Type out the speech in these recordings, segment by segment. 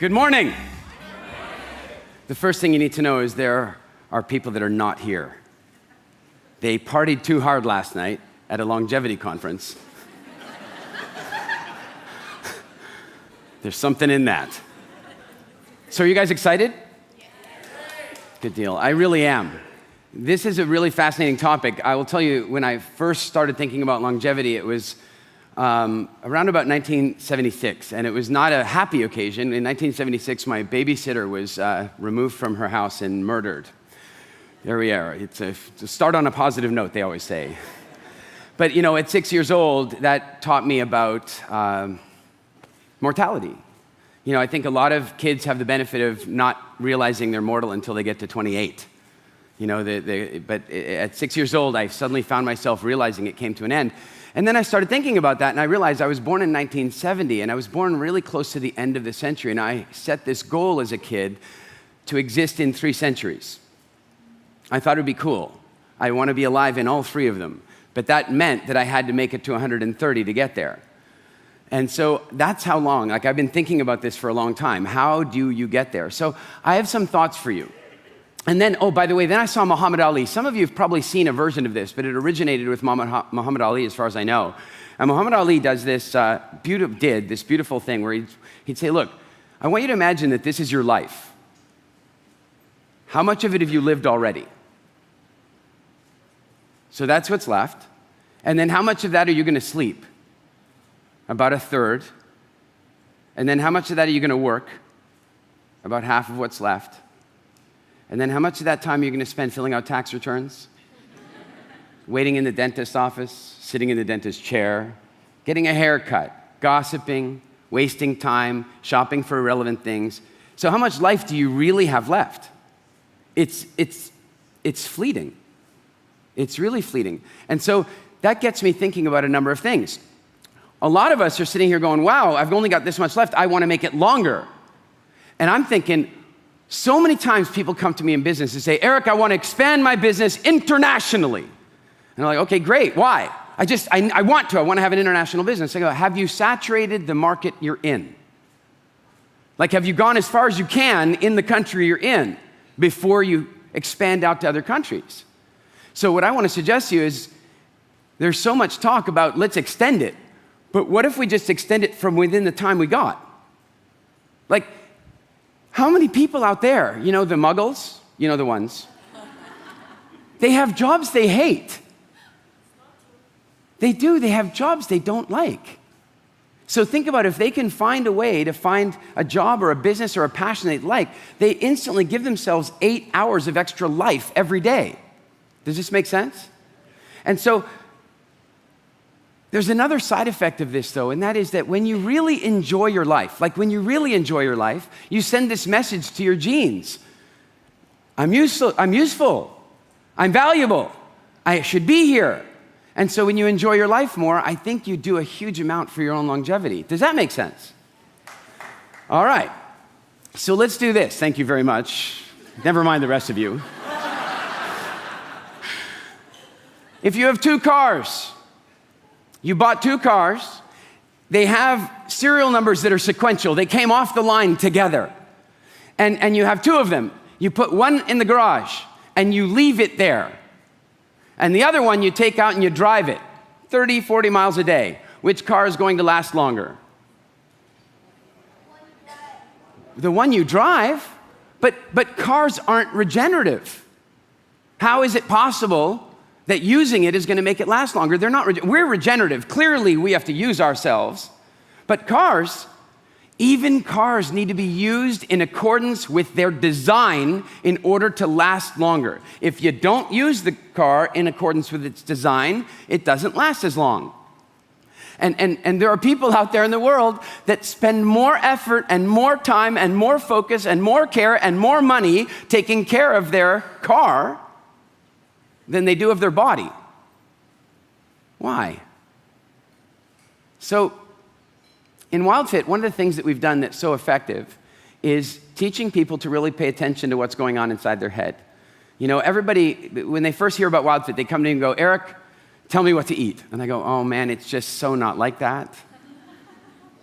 Good morning. The first thing you need to know is there are people that are not here. They partied too hard last night at a longevity conference. There's something in that. So are you guys excited? Good deal. I really am. This is a really fascinating topic. I will tell you, when I first started thinking about longevity, it was around about 1976, and it was not a happy occasion. In 1976, my babysitter was removed from her house and murdered. There we are. It's a start on a positive note, they always say. But, you know, at 6 years old, that taught me about mortality. You know, I think a lot of kids have the benefit of not realizing they're mortal until they get to 28. You know, but at 6 years old, I suddenly found myself realizing it came to an end. And then I started thinking about that, and I realized I was born in 1970, and I was born really close to the end of the century, and I set this goal as a kid to exist in 3 centuries. I thought it would be cool. I want to be alive in all 3 of them. But that meant that I had to make it to 130 to get there. And so that's how long. Like, I've been thinking about this for a long time. How do you get there? So I have some thoughts for you. And then, oh, by the way, then I saw Muhammad Ali. Some of you have probably seen a version of this, but it originated with Muhammad Ali, as far as I know. And Muhammad Ali does this, this beautiful thing where he'd say, look, I want you to imagine that this is your life. How much of it have you lived already? So that's what's left. And then how much of that are you going to sleep? About 1/3. And then how much of that are you going to work? About half of what's left. And then how much of that time are you going to spend filling out tax returns? Waiting in the dentist's office, sitting in the dentist's chair, getting a haircut, gossiping, wasting time, shopping for irrelevant things. So how much life do you really have left? It's fleeting. It's really fleeting. And so that gets me thinking about a number of things. A lot of us are sitting here going, wow, I've only got this much left. I want to make it longer. And I'm thinking, so many times people come to me in business and say, Eric, I want to expand my business internationally. And I'm like, okay, great. Why? I want to have an international business. I go, have you saturated the market you're in? Like, have you gone as far as you can in the country you're in before you expand out to other countries? So what I want to suggest to you is there's so much talk about let's extend it, but what if we just extend it from within the time we got? Like, how many people out there, you know, the muggles, you know the ones, they have jobs they hate. They do, they have jobs they don't like. So think about if they can find a way to find a job or a business or a passion they like, they instantly give themselves 8 hours of extra life every day. Does this make sense? And so there's another side effect of this, though, and that is that when you really enjoy your life, you send this message to your genes. I'm useful, I'm valuable, I should be here. And so when you enjoy your life more, I think you do a huge amount for your own longevity. Does that make sense? All right, so let's do this. Thank you very much. Never mind the rest of you. If you have 2 cars, you bought 2 cars, they have serial numbers that are sequential. They came off the line together. And you have 2 of them. You put one in the garage and you leave it there. And the other one you take out and you drive it 30, 40 miles a day. Which car is going to last longer? The one you drive. But cars aren't regenerative. How is it possible that using it is going to make it last longer? They're not. We're regenerative. Clearly, we have to use ourselves. But cars, even cars need to be used in accordance with their design in order to last longer. If you don't use the car in accordance with its design, it doesn't last as long. And there are people out there in the world that spend more effort and more time and more focus and more care and more money taking care of their car than they do of their body. Why? So in WildFit, one of the things that we've done that's so effective is teaching people to really pay attention to what's going on inside their head. You know, everybody, when they first hear about WildFit, they come to me and go, Eric, tell me what to eat. And I go, oh man, it's just so not like that.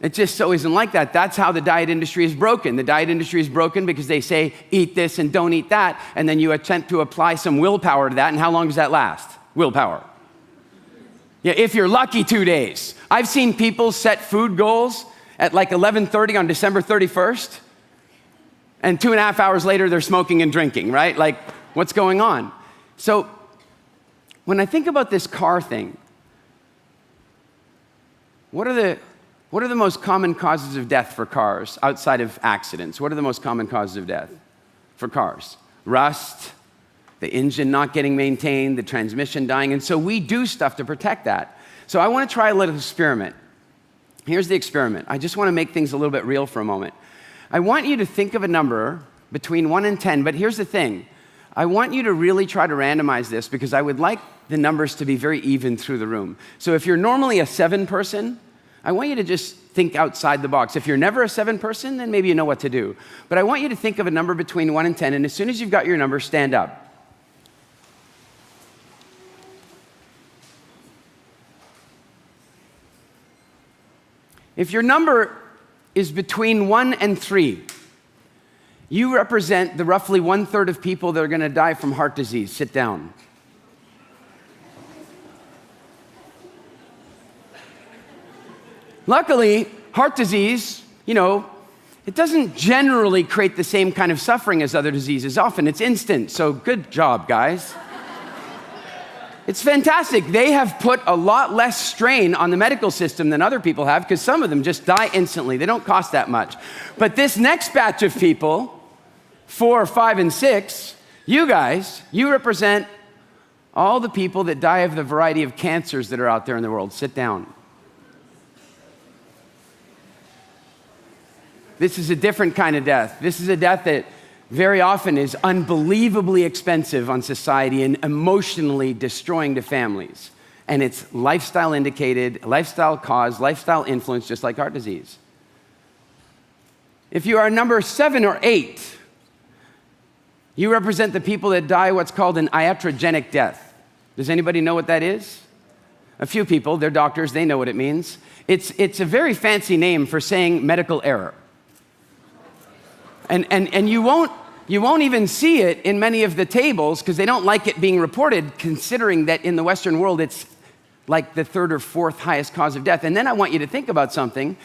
It just so isn't like that. That's how the diet industry is broken. The diet industry is broken because they say, eat this and don't eat that, and then you attempt to apply some willpower to that, and how long does that last? Willpower. Yeah, if you're lucky, 2 days. I've seen people set food goals at like 11:30 on December 31st, and 2.5 hours later, they're smoking and drinking, right? Like, what's going on? So when I think about this car thing, what are the most common causes of death for cars outside of accidents? What are the most common causes of death for cars? Rust, the engine not getting maintained, the transmission dying, and so we do stuff to protect that. So I want to try a little experiment. Here's the experiment. I just want to make things a little bit real for a moment. I want you to think of a number between 1 and 10, but here's the thing. I want you to really try to randomize this because I would like the numbers to be very even through the room. So if you're normally a 7 person, I want you to just think outside the box. If you're never a 7 person, then maybe you know what to do. But I want you to think of a number between 1 and 10, and as soon as you've got your number, stand up. If your number is between 1 and 3, you represent the roughly 1/3 of people that are going to die from heart disease. Sit down. Luckily, heart disease, it doesn't generally create the same kind of suffering as other diseases. Often it's instant, so good job, guys. It's fantastic. They have put a lot less strain on the medical system than other people have because some of them just die instantly. They don't cost that much. But this next batch of people, 4, 5, and 6, you guys, you represent all the people that die of the variety of cancers that are out there in the world. Sit down. This is a different kind of death. This is a death that very often is unbelievably expensive on society and emotionally destroying to families. And it's lifestyle indicated, lifestyle caused, lifestyle influence, just like heart disease. If you are number 7 or 8, you represent the people that die what's called an iatrogenic death. Does anybody know what that is? A few people, they're doctors, they know what it means. It's a very fancy name for saying medical error. And you won't even see it in many of the tables because they don't like it being reported, considering that in the Western world it's like the 3rd or 4th highest cause of death. And then I want you to think about something.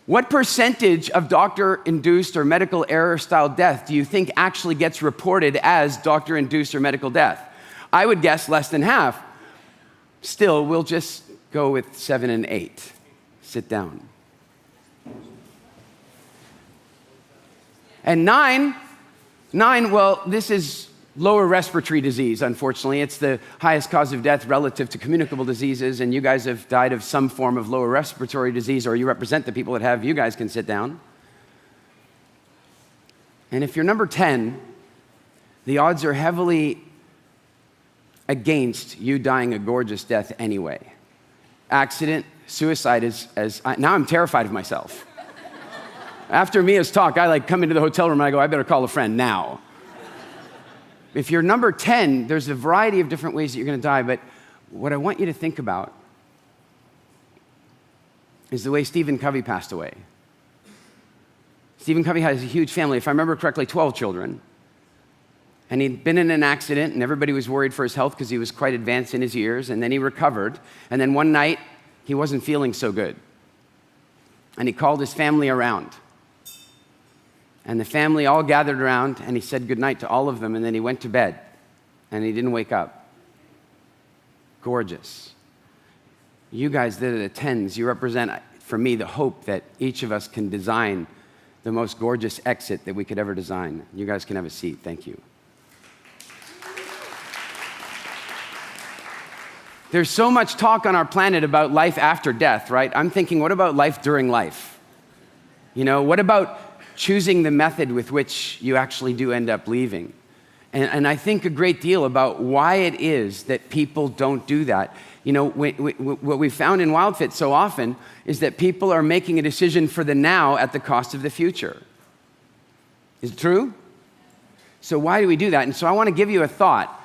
What percentage of doctor-induced or medical error-style death do you think actually gets reported as doctor-induced or medical death? I would guess less than half. Still, we'll just go with 7 and 8. Sit down. And 9, well, this is lower respiratory disease, unfortunately. It's the highest cause of death relative to communicable diseases, and you guys have died of some form of lower respiratory disease, or you represent the people that have. You guys can sit down. And if you're number 10, the odds are heavily against you dying a gorgeous death anyway. Accident, suicide now I'm terrified of myself. After Mia's talk, I come into the hotel room and I go, I better call a friend now. If you're number 10, there's a variety of different ways that you're going to die, but what I want you to think about is the way Stephen Covey passed away. Stephen Covey has a huge family, if I remember correctly, 12 children. And he'd been in an accident, and everybody was worried for his health because he was quite advanced in his years, and then he recovered. And then one night, he wasn't feeling so good. And he called his family around. And the family all gathered around, and he said goodnight to all of them, and then he went to bed, and he didn't wake up. Gorgeous. You guys that are the 10s, you represent, for me, the hope that each of us can design the most gorgeous exit that we could ever design. You guys can have a seat. Thank you. There's so much talk on our planet about life after death, right? I'm thinking, what about life during life? What about choosing the method with which you actually do end up leaving? And I think a great deal about why it is that people don't do that. What we found in WildFit so often is that people are making a decision for the now at the cost of the future. Is it true? So why do we do that? And so I want to give you a thought,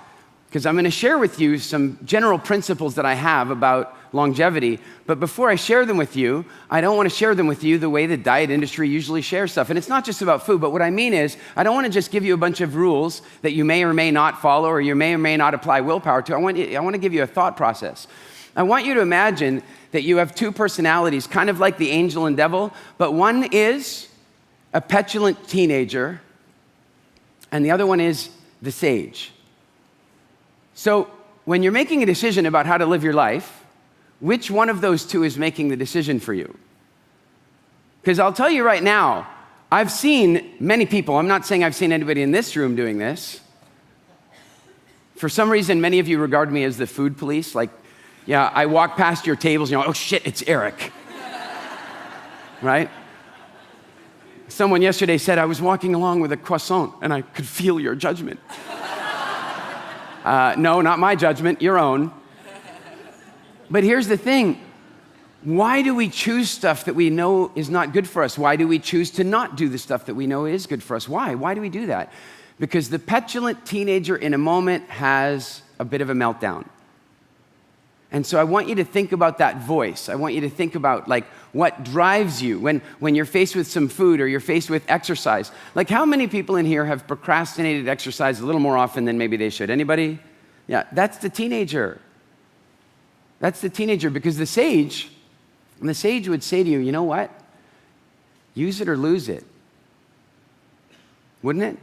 because I'm going to share with you some general principles that I have about longevity. But before I share them with you, I don't want to share them with you the way the diet industry usually shares stuff. And it's not just about food, but what I mean is I don't want to just give you a bunch of rules that you may or may not follow or you may or may not apply willpower to. I want to give you a thought process. I want you to imagine that you have two personalities, kind of like the angel and devil, but one is a petulant teenager and the other one is the sage. So when you're making a decision about how to live your life, which one of those two is making the decision for you? Because I'll tell you right now, I've seen many people, I'm not saying I've seen anybody in this room doing this. For some reason, many of you regard me as the food police. Like, yeah, I walk past your tables and you're like, oh shit, it's Eric. Right? Someone yesterday said, I was walking along with a croissant and I could feel your judgment. No, not my judgment, your own. But here's the thing. Why do we choose stuff that we know is not good for us? Why do we choose to not do the stuff that we know is good for us? Why? Why do we do that? Because the petulant teenager in a moment has a bit of a meltdown. And so I want you to think about that voice. I want you to think about like what drives you when you're faced with some food or you're faced with exercise. Like how many people in here have procrastinated exercise a little more often than maybe they should? Anybody? Yeah, that's the teenager. That's the teenager because the sage would say to you, you know what? Use it or lose it. Wouldn't it?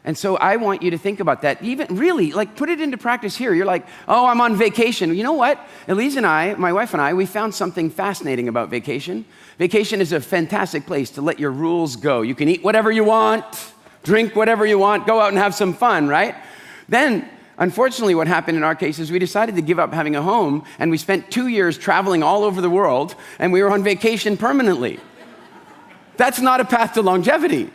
And so I want you to think about that. Even really, like put it into practice here. You're like, oh, I'm on vacation. You know what? Elise and I, my wife and I, we found something fascinating about vacation. Vacation is a fantastic place to let your rules go. You can eat whatever you want, drink whatever you want, go out and have some fun, right? Then, unfortunately, what happened in our case is we decided to give up having a home, and we spent 2 years traveling all over the world, and we were on vacation permanently. That's not a path to longevity.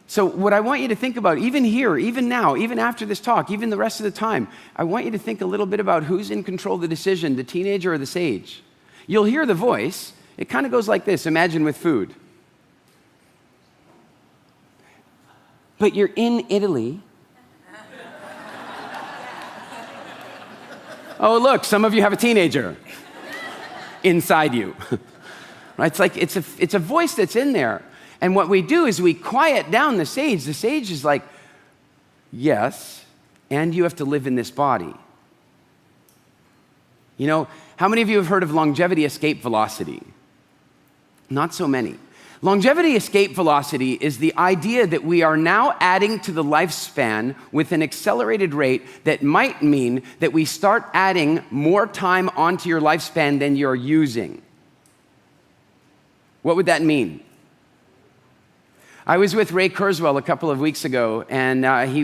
So what I want you to think about, even here, even now, even after this talk, even the rest of the time, I want you to think a little bit about who's in control of the decision, the teenager or the sage. You'll hear the voice. It kind of goes like this. Imagine with food. But you're in Italy. Oh, look, some of you have a teenager inside you. Right? It's like it's a voice that's in there. And what we do is we quiet down the sage. The sage is like, yes, and you have to live in this body. You know, how many of you have heard of longevity escape velocity? Not so many. Longevity escape velocity is the idea that we are now adding to the lifespan with an accelerated rate that might mean that we start adding more time onto your lifespan than you're using. What would that mean? I was with Ray Kurzweil a couple of weeks ago, and he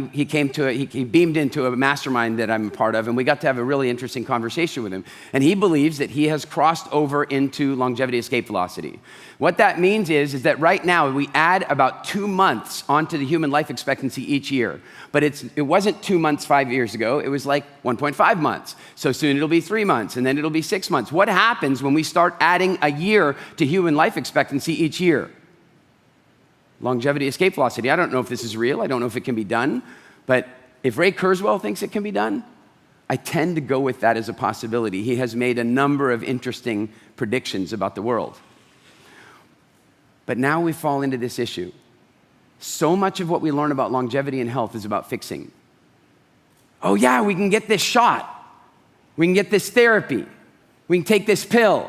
beamed into a mastermind that I'm a part of, and we got to have a really interesting conversation with him. And he believes that he has crossed over into longevity escape velocity. What that means is that right now we add about 2 months onto the human life expectancy each year. But it wasn't 2 months 5 years ago, it was like 1.5 months. So soon it'll be 3 months, and then it'll be 6 months. What happens when we start adding a year to human life expectancy each year? Longevity escape velocity. I don't know if this is real. I don't know if it can be done. But if Ray Kurzweil thinks it can be done, I tend to go with that as a possibility. He has made a number of interesting predictions about the world. But now we fall into this issue. So much of what we learn about longevity and health is about fixing. Oh yeah, we can get this shot. We can get this therapy. We can take this pill.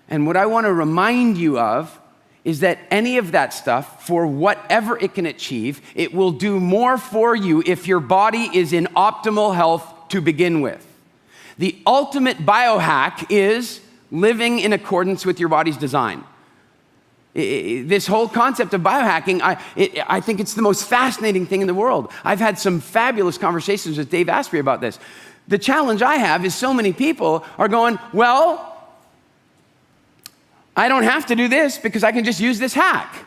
And what I want to remind you of is that any of that stuff, for whatever it can achieve, it will do more for you if your body is in optimal health to begin with. The ultimate biohack is living in accordance with your body's design. This whole concept of biohacking, I think it's the most fascinating thing in the world. I've had some fabulous conversations with Dave Asprey about this. The challenge I have is so many people are going, well, I don't have to do this because I can just use this hack.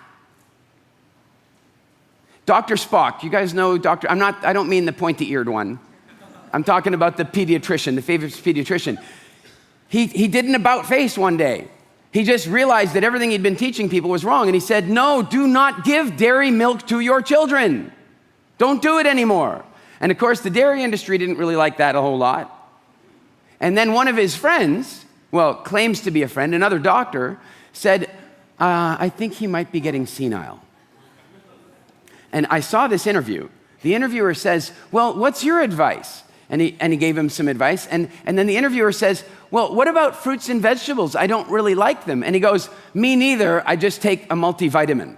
Dr. Spock, you guys know Dr. I don't mean the pointy-eared one. I'm talking about the pediatrician, the famous pediatrician. He did an about face one day. He just realized that everything he'd been teaching people was wrong, and he said, no, do not give dairy milk to your children. Don't do it anymore. And of course, the dairy industry didn't really like that a whole lot. And then one of his friends, well, claims to be a friend, another doctor, said, I think he might be getting senile. And I saw this interview. The interviewer says, well, what's your advice? And he gave him some advice. And then the interviewer says, well, what about fruits and vegetables? I don't really like them. And he goes, me neither. I just take a multivitamin.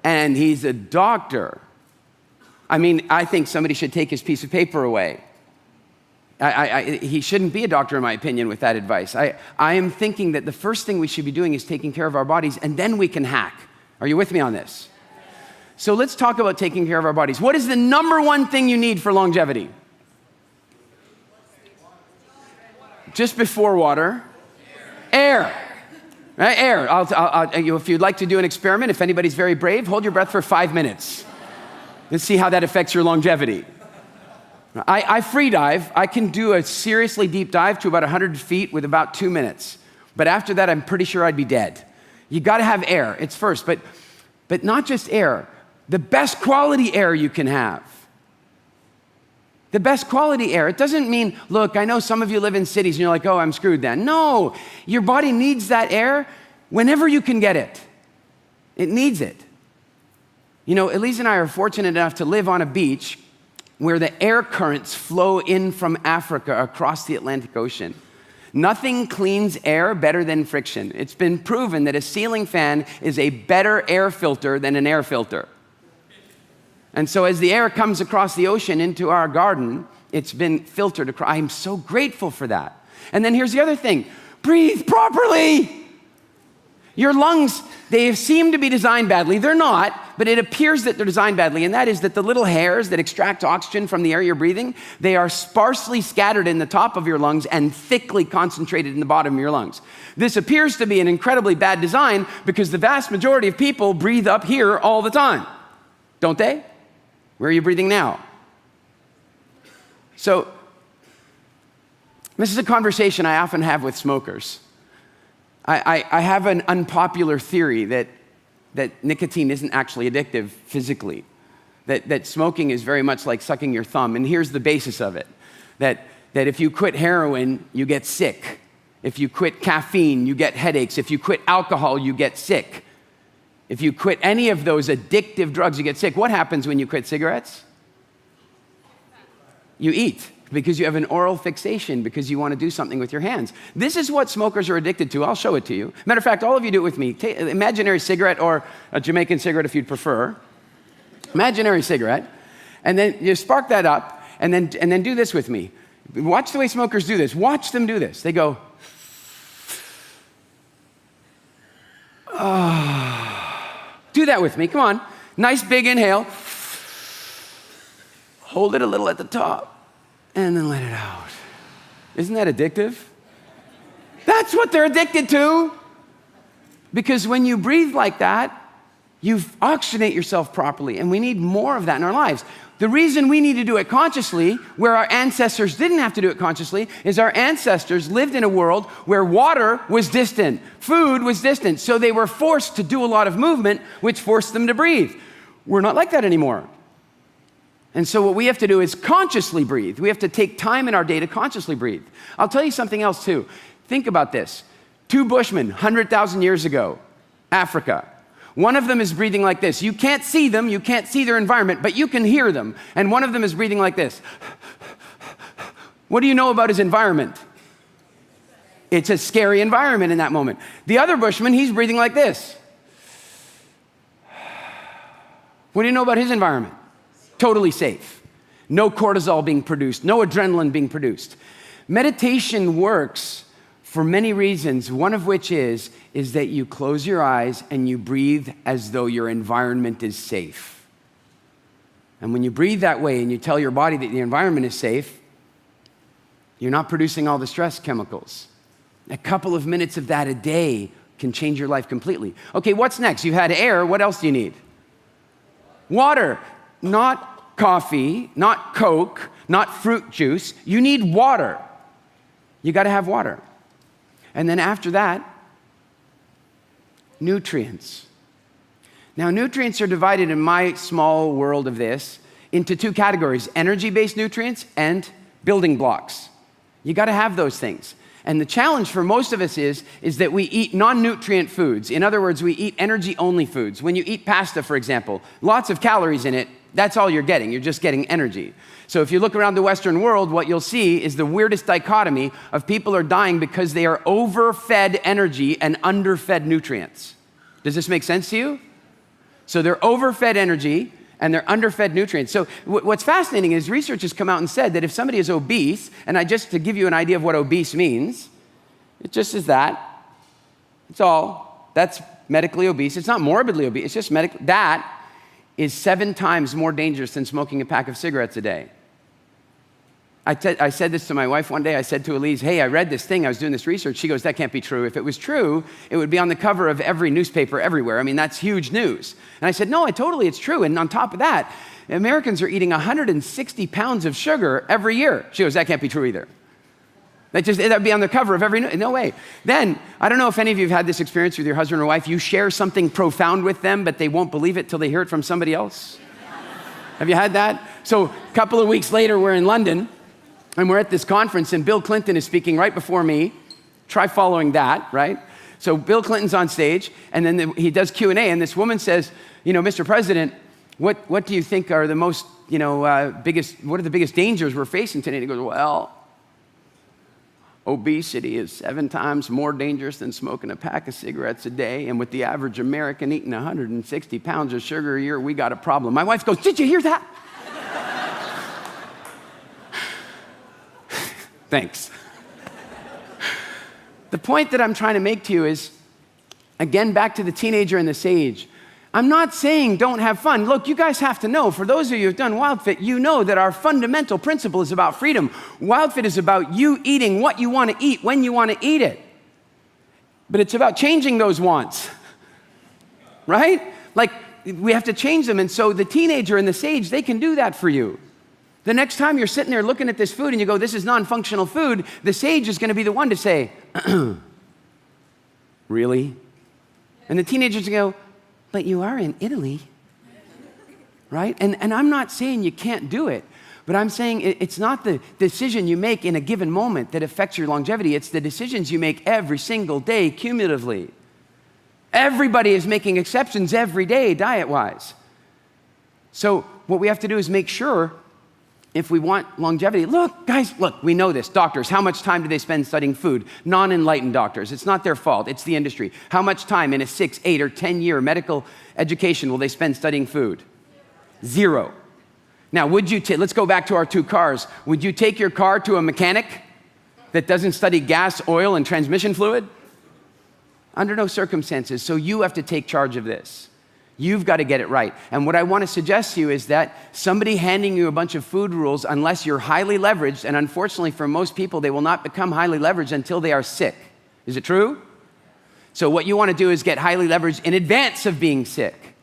And he's a doctor. I mean, I think somebody should take his piece of paper away. He shouldn't be a doctor, in my opinion, with that advice. I am thinking that the first thing we should be doing is taking care of our bodies, and then we can hack. Are you with me on this? So let's talk about taking care of our bodies. What is the number one thing you need for longevity? Just before water. Air. Right? Air. If you'd like to do an experiment, if anybody's very brave, hold your breath for 5 minutes. Let's see how that affects your longevity. I free dive. I can do a seriously deep dive to about 100 feet with about 2 minutes. But after that, I'm pretty sure I'd be dead. You got to have air. It's first. But not just air. The best quality air you can have. The best quality air. It doesn't mean, look, I know some of you live in cities and you're like, oh, I'm screwed then. No, your body needs that air whenever you can get it. It needs it. You know, Elise and I are fortunate enough to live on a beach where the air currents flow in from Africa across the Atlantic Ocean. Nothing cleans air better than friction. It's been proven that a ceiling fan is a better air filter than an air filter. And so as the air comes across the ocean into our garden, it's been filtered across. I'm so grateful for that. And then here's the other thing. Breathe properly. Your lungs, they seem to be designed badly. They're not, but it appears that they're designed badly, and that is that the little hairs that extract oxygen from the air you're breathing, they are sparsely scattered in the top of your lungs and thickly concentrated in the bottom of your lungs. This appears to be an incredibly bad design because the vast majority of people breathe up here all the time, don't they? Where are you breathing now? So, this is a conversation I often have with smokers. I have an unpopular theory that nicotine isn't actually addictive physically, that smoking is very much like sucking your thumb, and here's the basis of it, that if you quit heroin, you get sick. If you quit caffeine, you get headaches. If you quit alcohol, you get sick. If you quit any of those addictive drugs, you get sick. What happens when you quit cigarettes? You eat. Because you have an oral fixation, because you want to do something with your hands. This is what smokers are addicted to. I'll show it to you. Matter of fact, all of you do it with me. Take an imaginary cigarette or a Jamaican cigarette if you'd prefer. Imaginary cigarette. And then you spark that up and then do this with me. Watch the way smokers do this. Watch them do this. They go, oh. Do that with me. Come on. Nice big inhale. Hold it a little at the top. And then let it out. Isn't that addictive? That's what they're addicted to. Because when you breathe like that, you oxygenate yourself properly, and we need more of that in our lives. The reason we need to do it consciously, where our ancestors didn't have to do it consciously, is our ancestors lived in a world where water was distant, food was distant, so they were forced to do a lot of movement, which forced them to breathe. We're not like that anymore. And so what we have to do is consciously breathe. We have to take time in our day to consciously breathe. I'll tell you something else too. Think about this. 2 Bushmen, 100,000 years ago, Africa. One of them is breathing like this. You can't see them, you can't see their environment, but you can hear them. And one of them is breathing like this. What do you know about his environment? It's a scary environment in that moment. The other Bushman, he's breathing like this. What do you know about his environment? Totally safe. No cortisol being produced, no adrenaline being produced. Meditation works for many reasons, one of which is that you close your eyes and you breathe as though your environment is safe. And when you breathe that way and you tell your body that the environment is safe, you're not producing all the stress chemicals. A couple of minutes of that a day can change your life completely. Okay, what's next? You've had air, what else do you need? Water. Not coffee, not Coke, not fruit juice. You need water. You got to have water. And then after that, nutrients. Now, nutrients are divided in my small world of this into two categories: energy-based nutrients and building blocks. You got to have those things. And the challenge for most of us is that we eat non-nutrient foods. In other words, we eat energy-only foods. When you eat pasta, for example, lots of calories in it, that's all you're getting. You're just getting energy. So if you look around the Western world, what you'll see is the weirdest dichotomy of people are dying because they are overfed energy and underfed nutrients. Does this make sense to you? So they're overfed energy and they're underfed nutrients. So what's fascinating is research has come out and said that if somebody is obese, and just to give you an idea of what obese means, it just is that. It's all. That's medically obese. It's not morbidly obese. It's just medically. That is 7 times more dangerous than smoking a pack of cigarettes a day. I said this to my wife one day. I said to Elise, hey, I read this thing. I was doing this research. She goes, that can't be true. If it was true, it would be on the cover of every newspaper everywhere. I mean, that's huge news. And I said, no, it's true. And on top of that, Americans are eating 160 pounds of sugar every year. She goes, that can't be true either. That'd be on the cover of every news. No way. Then, I don't know if any of you have had this experience with your husband or wife. You share something profound with them, but they won't believe it till they hear it from somebody else. Have you had that? So a couple of weeks later, we're in London. And we're at this conference, and Bill Clinton is speaking right before me. Try following that, right? So Bill Clinton's on stage, and then he does Q&A, and this woman says, Mr. President, what do you think are the most, what are the biggest dangers we're facing today? And he goes, well, obesity is 7 times more dangerous than smoking a pack of cigarettes a day, and with the average American eating 160 pounds of sugar a year, we got a problem. My wife goes, did you hear that? Thanks. The point that I'm trying to make to you is, again, back to the teenager and the sage. I'm not saying don't have fun. Look, you guys have to know, for those of you who've done WildFit, you know that our fundamental principle is about freedom. WildFit is about you eating what you want to eat when you want to eat it. But it's about changing those wants, right? Like, we have to change them. And so the teenager and the sage, they can do that for you. The next time you're sitting there looking at this food and you go, this is non-functional food, the sage is going to be the one to say, really? And the teenager's going to go, but you are in Italy, right? And I'm not saying you can't do it, but I'm saying it's not the decision you make in a given moment that affects your longevity. It's the decisions you make every single day cumulatively. Everybody is making exceptions every day diet-wise. So what we have to do is make sure, if we want longevity, look, guys, we know this. Doctors, how much time do they spend studying food? Non-enlightened doctors. It's not their fault. It's the industry. How much time in a 6, 8, or 10-year medical education will they spend studying food? 0. Now, let's go back to our 2 cars. Would you take your car to a mechanic that doesn't study gas, oil, and transmission fluid? Under no circumstances. So you have to take charge of this. You've got to get it right. And what I want to suggest to you is that somebody handing you a bunch of food rules, unless you're highly leveraged, and unfortunately for most people, they will not become highly leveraged until they are sick. Is it true? So what you want to do is get highly leveraged in advance of being sick.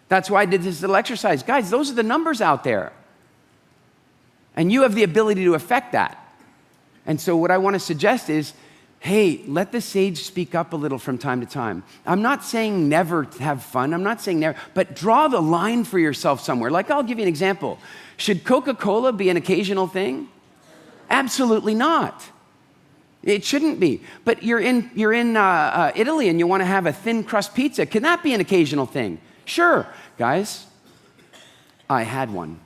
That's why I did this little exercise. Guys, those are the numbers out there. And you have the ability to affect that. And so what I want to suggest is, hey, let the sage speak up a little from time to time. I'm not saying never have fun. I'm not saying never, but draw the line for yourself somewhere. Like, I'll give you an example. Should Coca-Cola be an occasional thing? Absolutely not. It shouldn't be. But you're in Italy and you want to have a thin crust pizza. Can that be an occasional thing? Sure. Guys, I had one.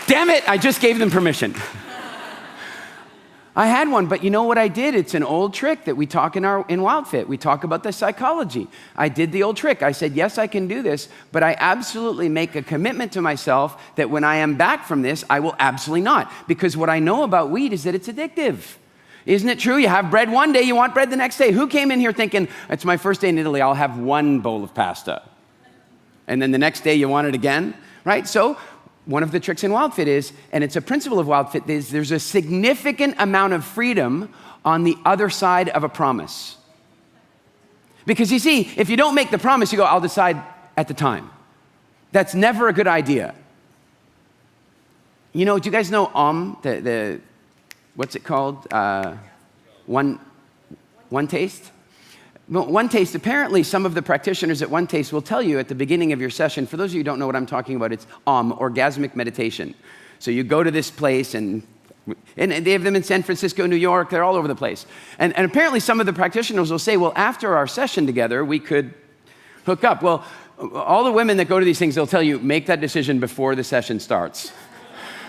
Damn it, I just gave them permission. I had one, but you know what I did? It's an old trick that we talk in WildFit. We talk about the psychology. I did the old trick. I said, yes, I can do this, but I absolutely make a commitment to myself that when I am back from this, I will absolutely not. Because what I know about weed is that it's addictive. Isn't it true? You have bread one day, you want bread the next day. Who came in here thinking, it's my first day in Italy, I'll have one bowl of pasta. And then the next day you want it again, right? So one of the tricks in WildFit is, and it's a principle of WildFit, is there's a significant amount of freedom on the other side of a promise. Because you see, if you don't make the promise, you go, I'll decide at the time. That's never a good idea. You know, do you guys know what's it called? One taste? One Taste, apparently some of the practitioners at One Taste will tell you at the beginning of your session, for those of you who don't know what I'm talking about, it's orgasmic meditation. So you go to this place, and they have them in San Francisco, New York, they're all over the place. And apparently some of the practitioners will say, well, after our session together, we could hook up. Well, all the women that go to these things, they'll tell you, make that decision before the session starts.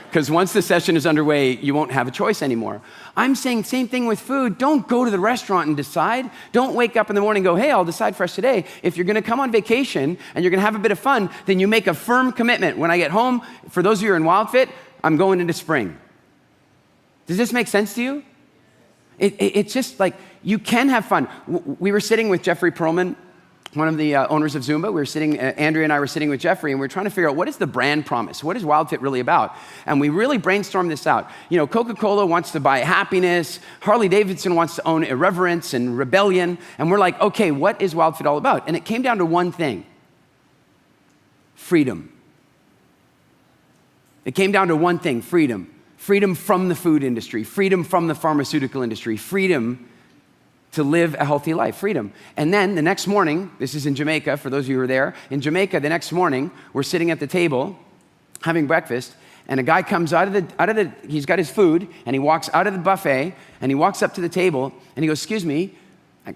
Because once the session is underway, you won't have a choice anymore. I'm saying same thing with food. Don't go to the restaurant and decide. Don't wake up in the morning and go, hey, I'll decide for us today. If you're gonna come on vacation and you're gonna have a bit of fun, then you make a firm commitment. When I get home, for those of you who are in WildFit, I'm going into spring. Does this make sense to you? It's just like, you can have fun. We were sitting with Jeffrey Perlman, one of the owners of Zumba. We were sitting, Andrea and I were sitting with Jeffrey, and we were trying to figure out, what is the brand promise? What is WildFit really about? And we really brainstormed this out. You know, Coca-Cola wants to buy happiness. Harley Davidson wants to own irreverence and rebellion. And we're like, okay, what is WildFit all about? And it came down to one thing: freedom. It came down to one thing: freedom. Freedom from the food industry, freedom from the pharmaceutical industry, freedom to live a healthy life, freedom. And then the next morning, this is in Jamaica, for those of you who are there, in Jamaica, the next morning, we're sitting at the table having breakfast, and a guy comes he's got his food, and he walks out of the buffet, and he walks up to the table, and he goes, excuse me,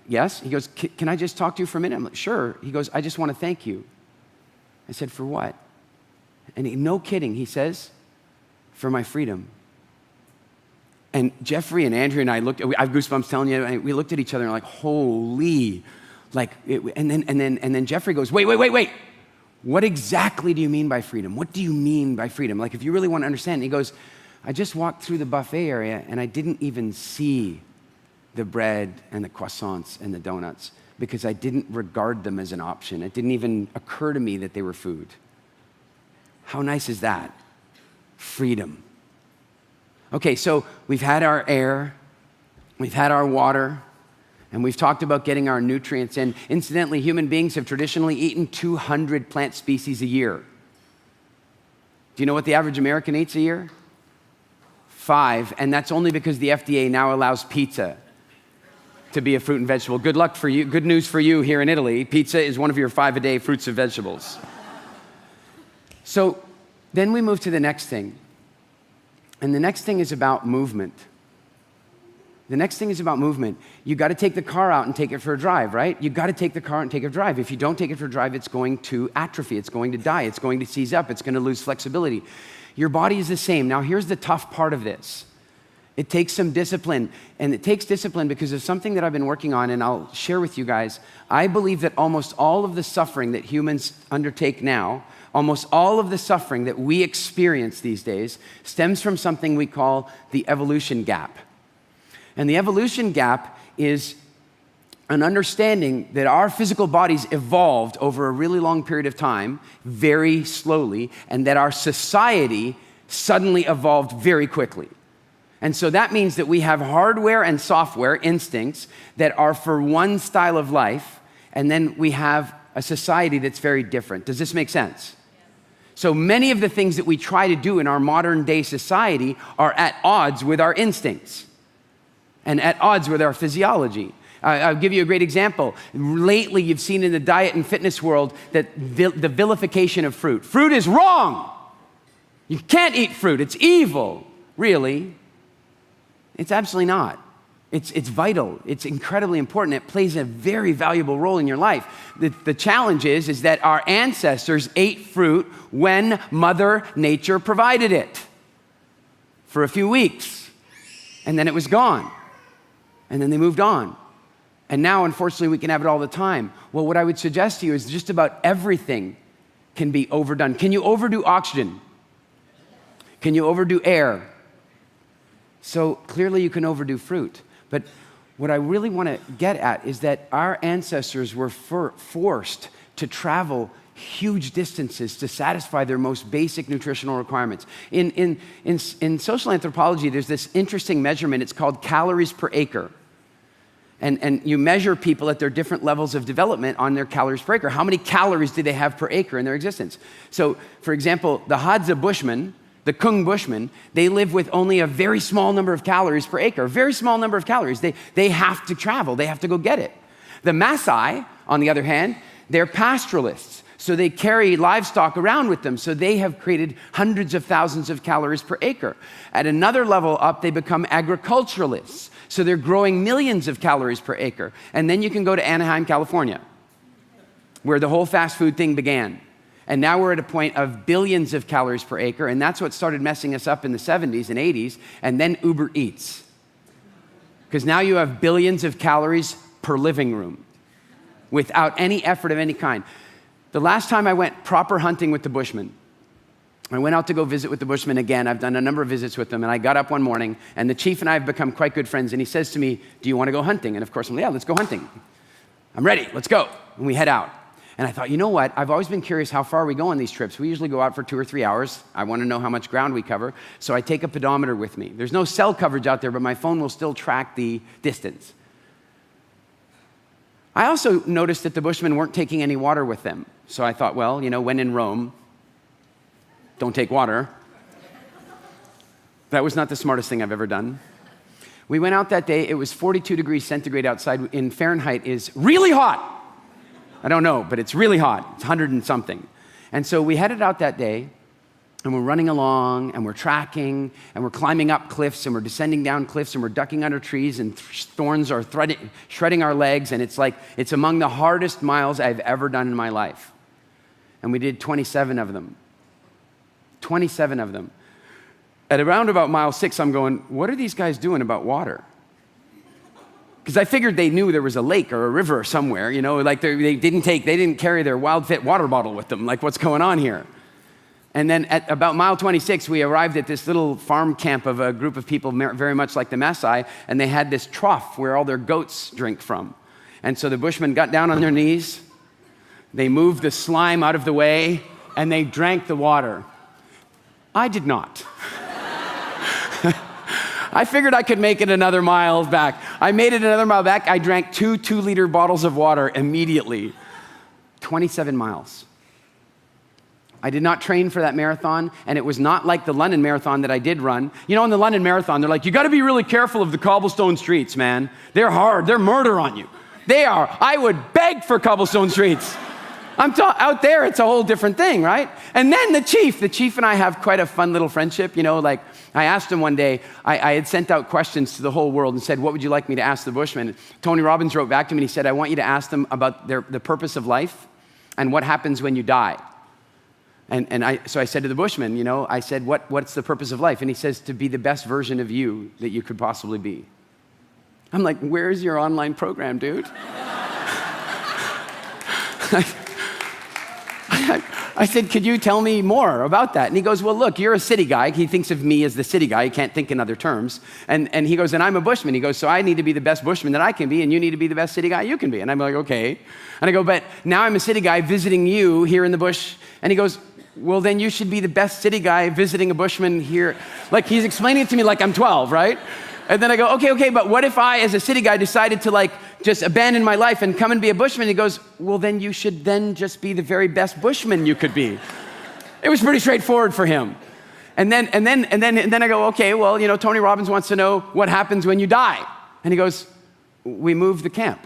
yes? He goes, can I just talk to you for a minute? I'm like, sure. He goes, I just want to thank you. I said, for what? And no kidding, he says, for my freedom. And Jeffrey and Andrea and I I have goosebumps telling you, and we looked at each other and like, holy, and then Jeffrey goes, wait. What exactly do you mean by freedom? What do you mean by freedom? Like, if you really want to understand. And he goes, I just walked through the buffet area and I didn't even see the bread and the croissants and the donuts because I didn't regard them as an option. It didn't even occur to me that they were food. How nice is that? Freedom. Okay, so we've had our air, we've had our water, and we've talked about getting our nutrients in. Incidentally, human beings have traditionally eaten 200 plant species a year. Do you know what the average American eats a year? 5, and that's only because the FDA now allows pizza to be a fruit and vegetable. Good luck for you, good news for you here in Italy. Pizza is one of your 5-a-day fruits and vegetables. So then we move to the next thing. And the next thing is about movement. The next thing is about movement. You got to take the car out and take it for a drive, right? You got to take the car and take it for a drive. If you don't take it for a drive, it's going to atrophy. It's going to die. It's going to seize up. It's going to lose flexibility. Your body is the same. Now, here's the tough part of this. It takes some discipline. And it takes discipline because of something that I've been working on, and I'll share with you guys. I believe that almost all of the suffering that humans undertake now, almost all of the suffering that we experience these days stems from something we call the evolution gap. And the evolution gap is an understanding that our physical bodies evolved over a really long period of time, very slowly, and that our society suddenly evolved very quickly. And so that means that we have hardware and software instincts that are for one style of life, and then we have a society that's very different. Does this make sense? So many of the things that we try to do in our modern day society are at odds with our instincts and at odds with our physiology. I'll give you a great example. Lately, you've seen in the diet and fitness world that the vilification of fruit. Fruit is wrong. You can't eat fruit. It's evil. Really? It's absolutely not. It's vital. It's incredibly important. It plays a very valuable role in your life. The challenge is that our ancestors ate fruit when Mother Nature provided it for a few weeks, and then it was gone, and then they moved on. And now, unfortunately, we can have it all the time. Well, what I would suggest to you is just about everything can be overdone. Can you overdo oxygen? Can you overdo air? So clearly you can overdo fruit. But what I really want to get at is that our ancestors were forced to travel huge distances to satisfy their most basic nutritional requirements. In social anthropology, there's this interesting measurement. It's called calories per acre. And you measure people at their different levels of development on their calories per acre. How many calories do they have per acre in their existence? So, for example, the Hadza Bushmen, the Kung Bushmen, they live with only a very small number of calories per acre, a very small number of calories. They have to travel. They have to go get it. The Maasai, on the other hand, they're pastoralists. So they carry livestock around with them. So they have created hundreds of thousands of calories per acre. At another level up, they become agriculturalists. So they're growing millions of calories per acre. And then you can go to Anaheim, California, where the whole fast food thing began. And now we're at a point of billions of calories per acre, and that's what started messing us up in the 70s and 80s, and then Uber Eats. Because now you have billions of calories per living room without any effort of any kind. The last time I went proper hunting with the Bushmen, I went out to go visit with the Bushmen again. I've done a number of visits with them, and I got up one morning, and the chief and I have become quite good friends, and he says to me, "Do you want to go hunting?" And of course, I'm like, "Yeah, let's go hunting. I'm ready, let's go." And we head out. And I thought, you know what? I've always been curious how far we go on these trips. We usually go out for 2 or 3 hours. I want to know how much ground we cover. So I take a pedometer with me. There's no cell coverage out there, but my phone will still track the distance. I also noticed that the Bushmen weren't taking any water with them. So I thought, well, when in Rome, don't take water. That was not the smartest thing I've ever done. We went out that day. It was 42 degrees centigrade outside. In Fahrenheit is really hot. I don't know, but it's really hot. It's 100 and something. And so we headed out that day, and we're running along, and we're tracking, and we're climbing up cliffs, and we're descending down cliffs, and we're ducking under trees, and thorns are shredding our legs, and it's among the hardest miles I've ever done in my life. And we did 27 of them. 27 of them. At around about mile 6, I'm going, what are these guys doing about water? Because I figured they knew there was a lake or a river somewhere, like they didn't carry their Wild Fit water bottle with them, like what's going on here? And then at about mile 26, we arrived at this little farm camp of a group of people very much like the Maasai, and they had this trough where all their goats drink from. And so the Bushmen got down on their knees, they moved the slime out of the way, and they drank the water. I did not. I figured I could make it another mile back. I made it another mile back. I drank 2 2-liter bottles of water immediately. 27 miles. I did not train for that marathon, and it was not like the London Marathon that I did run. In the London Marathon, they're like, you got to be really careful of the cobblestone streets, man. They're hard. They're murder on you. They are. I would beg for cobblestone streets. Out there, it's a whole different thing, right? And then the chief and I have quite a fun little friendship, like I asked him one day, I had sent out questions to the whole world and said, what would you like me to ask the Bushmen? Tony Robbins wrote back to me and he said, I want you to ask them about the purpose of life and what happens when you die. So I said to the Bushmen, I said, what's the purpose of life? And he says, to be the best version of you that you could possibly be. I'm like, where's your online program, dude? I said, could you tell me more about that? And he goes, well, look, you're a city guy. He thinks of me as the city guy. He can't think in other terms. And he goes, and I'm a Bushman. He goes, so I need to be the best Bushman that I can be, and you need to be the best city guy you can be. And I'm like, okay. And I go, but now I'm a city guy visiting you here in the bush. And he goes, well, then you should be the best city guy visiting a Bushman here. Like, he's explaining it to me like I'm 12, right? And then I go, okay, but what if I, as a city guy, decided to just abandon my life and come and be a Bushman? He goes, well, then you should then just be the very best Bushman you could be. It was pretty straightforward for him. And then I go, okay, well, Tony Robbins wants to know what happens when you die. And he goes, we move the camp.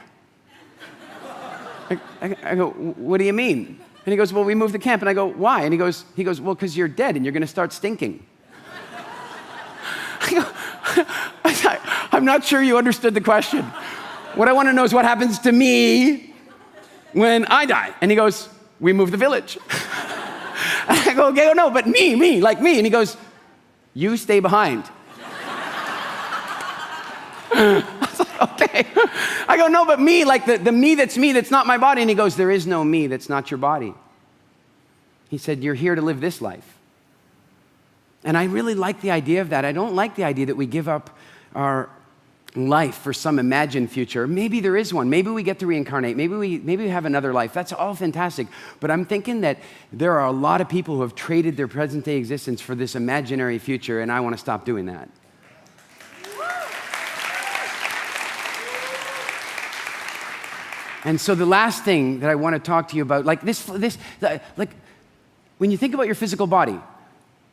I go, what do you mean? And he goes, well, we move the camp. And I go, why? And he goes, well, because you're dead and you're going to start stinking. I go, I'm not sure you understood the question. What I want to know is what happens to me when I die. And he goes, we move the village. And I go, okay, no, but me, like me. And he goes, you stay behind. I was like, okay. I go, no, but me, like the me, that's not my body. And he goes, there is no me that's not your body. He said, you're here to live this life. And I really like the idea of that. I don't like the idea that we give up our life for some imagined future. Maybe there is one. Maybe we get to reincarnate. Maybe we have another life. That's all fantastic. But I'm thinking that there are a lot of people who have traded their present day existence for this imaginary future, and I want to stop doing that. And so the last thing that I want to talk to you about, like when you think about your physical body,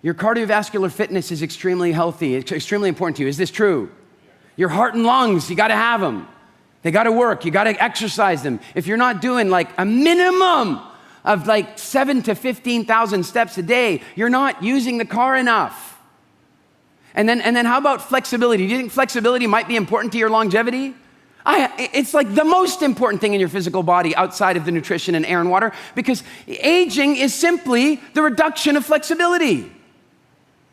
your cardiovascular fitness is extremely healthy. It's extremely important to you. Is this true? Your heart and lungs, you got to have them. They gotta work, you gotta exercise them. If you're not doing like a minimum of like 7 to 15,000 steps a day, you're not using the car enough. And then how about flexibility? Do you think flexibility might be important to your longevity? It's like the most important thing in your physical body outside of the nutrition and air and water, because aging is simply the reduction of flexibility.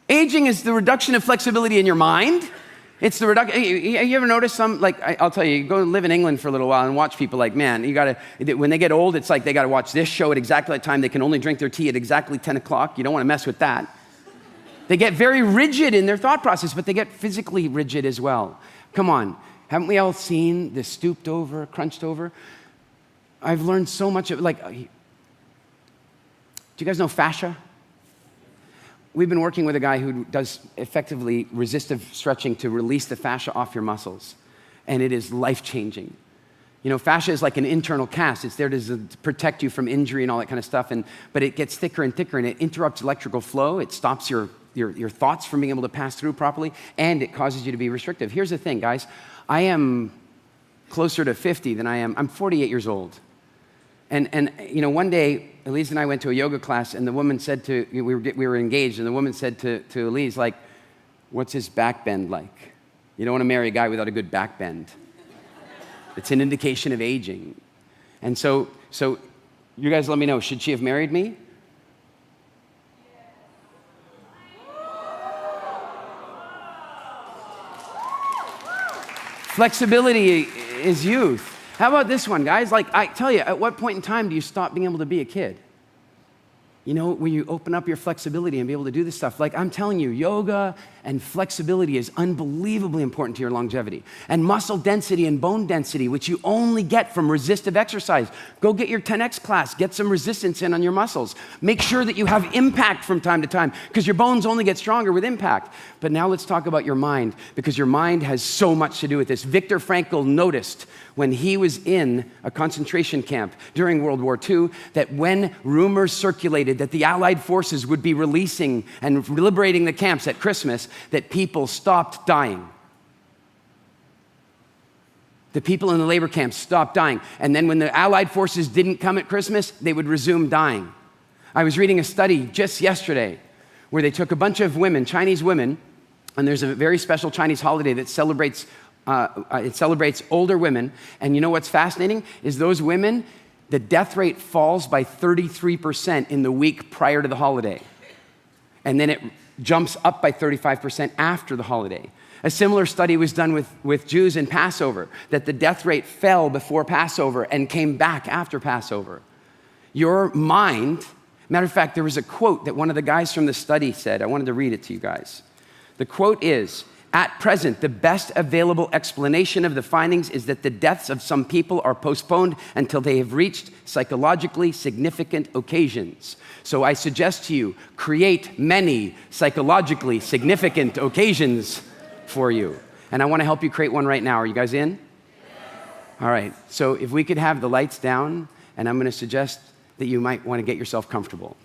Aging is the reduction of flexibility in your mind. It's the reduction. You ever notice some, like, I'll tell you, go live in England for a little while and watch people like, man, you gotta, when they get old, it's like they gotta watch this show at exactly that time. They can only drink their tea at exactly 10 o'clock. You don't wanna mess with that. They get very rigid in their thought process, but they get physically rigid as well. Come on, haven't we all seen the stooped over, crunched over? I've learned so much of, like, do you guys know fascia? We've been working with a guy who does effectively resistive stretching to release the fascia off your muscles, and it is life-changing. You know, fascia is like an internal cast. It's there to protect you from injury and all that kind of stuff, but it gets thicker and thicker, and it interrupts electrical flow. It stops your thoughts from being able to pass through properly, and it causes you to be restrictive. Here's the thing, guys. I am closer to 50 than I am. I'm 48 years old. And you know, one day, Elise and I went to a yoga class, and the woman said to, we were engaged, and the woman said to Elise, like, what's his back bend like? You don't want to marry a guy without a good back bend. It's an indication of aging. And so you guys let me know, should she have married me? Flexibility is youth. How about this one, guys? Like, I tell you, at what point in time do you stop being able to be a kid? You know, when you open up your flexibility and be able to do this stuff. Like, I'm telling you, yoga and flexibility is unbelievably important to your longevity. And muscle density and bone density, which you only get from resistive exercise. Go get your 10X class, get some resistance in on your muscles. Make sure that you have impact from time to time, because your bones only get stronger with impact. But now let's talk about your mind, because your mind has so much to do with this. Viktor Frankl noticed when he was in a concentration camp during World War II, that when rumors circulated that the Allied forces would be releasing and liberating the camps at Christmas, that people stopped dying. The people in the labor camps stopped dying. And then when the Allied forces didn't come at Christmas, they would resume dying. I was reading a study just yesterday where they took a bunch of women, Chinese women, and there's a very special Chinese holiday that celebrates older women. And you know what's fascinating is those women, the death rate falls by 33% in the week prior to the holiday. And then it jumps up by 35% after the holiday. A similar study was done with Jews in Passover, that the death rate fell before Passover and came back after Passover. Your mind, matter of fact, there was a quote that one of the guys from the study said. I wanted to read it to you guys. The quote is, "At present, the best available explanation of the findings is that the deaths of some people are postponed until they have reached psychologically significant occasions. So I suggest to you, create many psychologically significant occasions for you." And I want to help you create one right now. Are you guys in? All right. So if we could have the lights down, and I'm going to suggest that you might want to get yourself comfortable.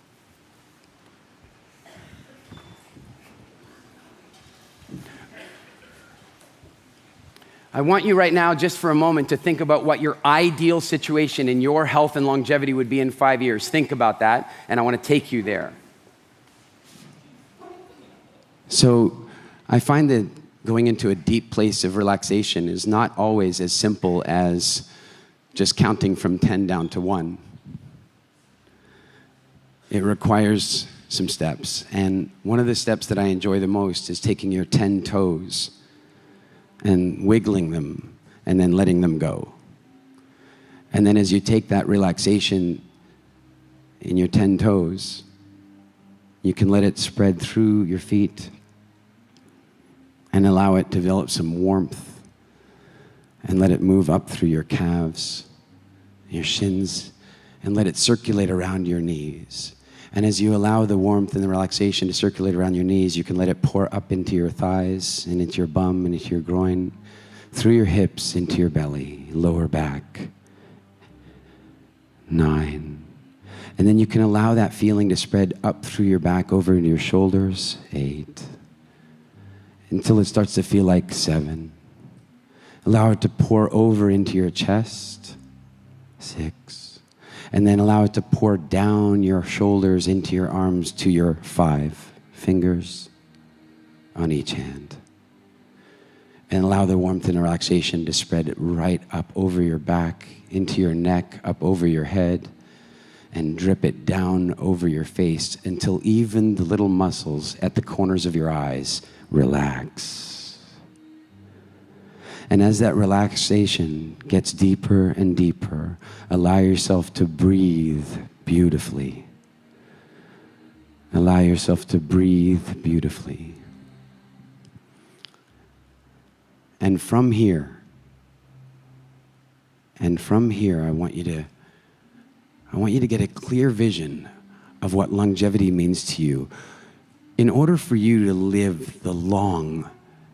I want you right now, just for a moment, to think about what your ideal situation in your health and longevity would be in 5 years. Think about that, and I want to take you there. So I find that going into a deep place of relaxation is not always as simple as just counting from 10 down to 1. It requires some steps, and one of the steps that I enjoy the most is taking your 10 toes and wiggling them, and then letting them go. And then as you take that relaxation in your 10 toes, you can let it spread through your feet and allow it to develop some warmth, and let it move up through your calves, your shins, and let it circulate around your knees. And as you allow the warmth and the relaxation to circulate around your knees, you can let it pour up into your thighs and into your bum and into your groin, through your hips, into your belly, lower back. 9. And then you can allow that feeling to spread up through your back, over into your shoulders. 8. Until it starts to feel like 7. Allow it to pour over into your chest. 6. And then allow it to pour down your shoulders into your arms to your 5 fingers on each hand. And allow the warmth and relaxation to spread right up over your back, into your neck, up over your head, and drip it down over your face until even the little muscles at the corners of your eyes relax. And as that relaxation gets deeper and deeper, allow yourself to breathe beautifully. Allow yourself to breathe beautifully. And from here, I want you to get a clear vision of what longevity means to you. In order for you to live the long,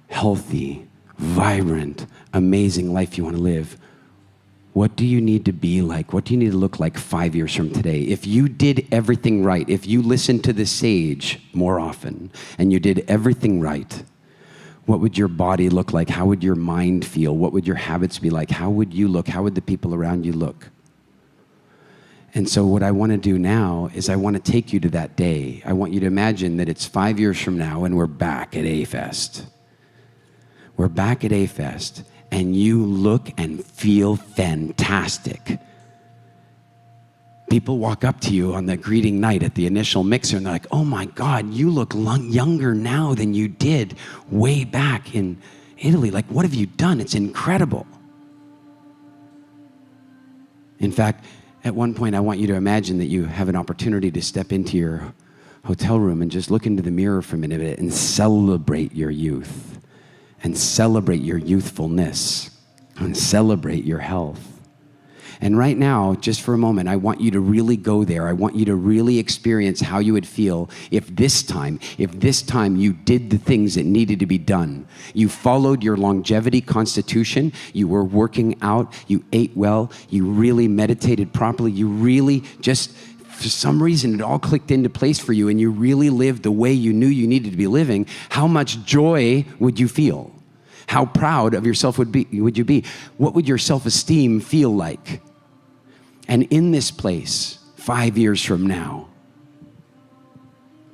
healthy, vibrant, amazing life you want to live, what do you need to be like? What do you need to look like 5 years from today? If you did everything right, if you listened to the sage more often, and you did everything right, what would your body look like? How would your mind feel? What would your habits be like? How would you look? How would the people around you look? And so what I want to do now is I want to take you to that day. I want you to imagine that it's 5 years from now and we're back at A-Fest. We're back at A-Fest and you look and feel fantastic. People walk up to you on the greeting night at the initial mixer and they're like, oh my God, you look younger now than you did way back in Italy. Like, what have you done? It's incredible. In fact, at one point, I want you to imagine that you have an opportunity to step into your hotel room and just look into the mirror for a minute and celebrate your youth and celebrate your youthfulness and celebrate your health. And right now, just for a moment, I want you to really go there. I want you to really experience how you would feel if this time you did the things that needed to be done. You followed your longevity constitution. You were working out. You ate well. You really meditated properly. You really just, for some reason, it all clicked into place for you and you really lived the way you knew you needed to be living. How much joy would you feel? How proud of yourself would you be? What would your self-esteem feel like? And in this place, 5 years from now,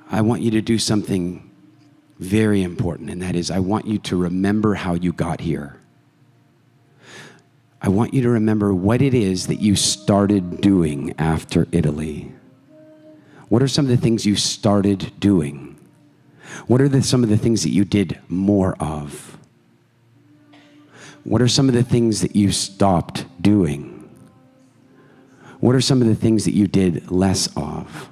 I want you to do something very important, and that is I want you to remember how you got here. I want you to remember what it is that you started doing after Italy. What are some of the things you started doing? What are some of the things that you did more of? What are some of the things that you stopped doing? What are some of the things that you did less of?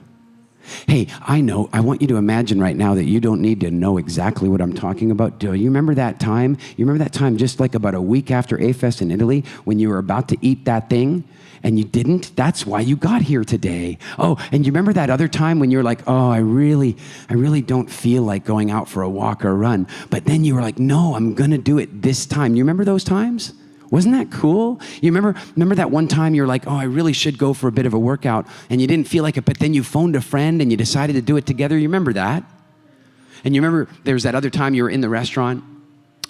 Hey, I want you to imagine right now that you don't need to know exactly what I'm talking about. Do you remember that time? You remember that time just like about a week after A-Fest in Italy when you were about to eat that thing and you didn't? That's why you got here today. Oh, and you remember that other time when you were like, oh, I really don't feel like going out for a walk or a run. But then you were like, no, I'm going to do it this time. You remember those times? Wasn't that cool? You remember that one time you were like, oh, I really should go for a bit of a workout, and you didn't feel like it, but then you phoned a friend and you decided to do it together. You remember that? And you remember there was that other time you were in the restaurant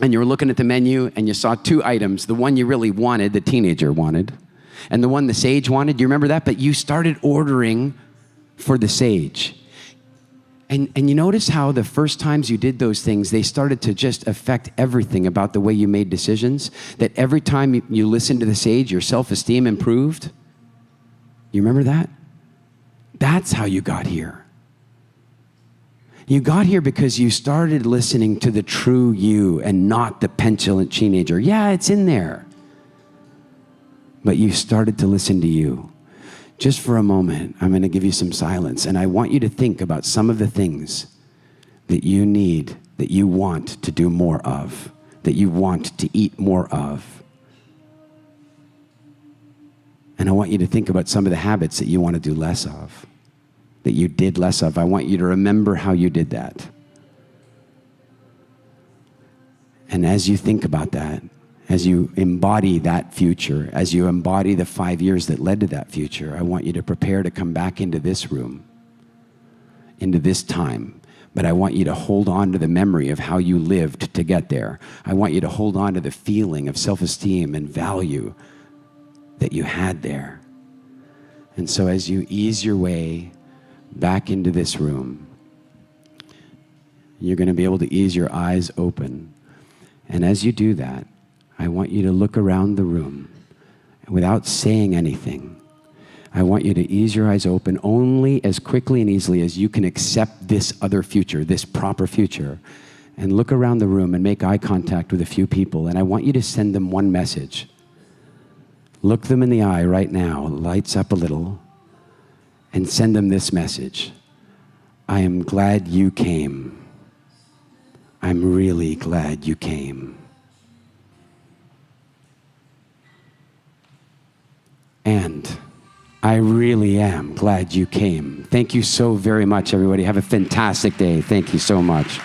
and you were looking at the menu and you saw 2 items, the one you really wanted, the teenager wanted, and the one the sage wanted. Do you remember that? But you started ordering for the sage. And you notice how the first times you did those things, they started to just affect everything about the way you made decisions? That every time you listened to the sage, your self-esteem improved? You remember that? That's how you got here. You got here because you started listening to the true you and not the petulant teenager. Yeah, it's in there. But you started to listen to you. Just for a moment, I'm going to give you some silence, and I want you to think about some of the things that you need, that you want to do more of, that you want to eat more of. And I want you to think about some of the habits that you want to do less of, that you did less of. I want you to remember how you did that. And as you think about that, as you embody that future, as you embody the 5 years that led to that future, I want you to prepare to come back into this room, into this time, but I want you to hold on to the memory of how you lived to get there. I want you to hold on to the feeling of self-esteem and value that you had there. And so as you ease your way back into this room, you're going to be able to ease your eyes open. And as you do that, I want you to look around the room without saying anything. I want you to ease your eyes open only as quickly and easily as you can accept this other future, this proper future, and look around the room and make eye contact with a few people. And I want you to send them one message. Look them in the eye right now, lights up a little, and send them this message. I am glad you came. I'm really glad you came. And I really am glad you came. Thank you so very much, everybody. Have a fantastic day. Thank you so much.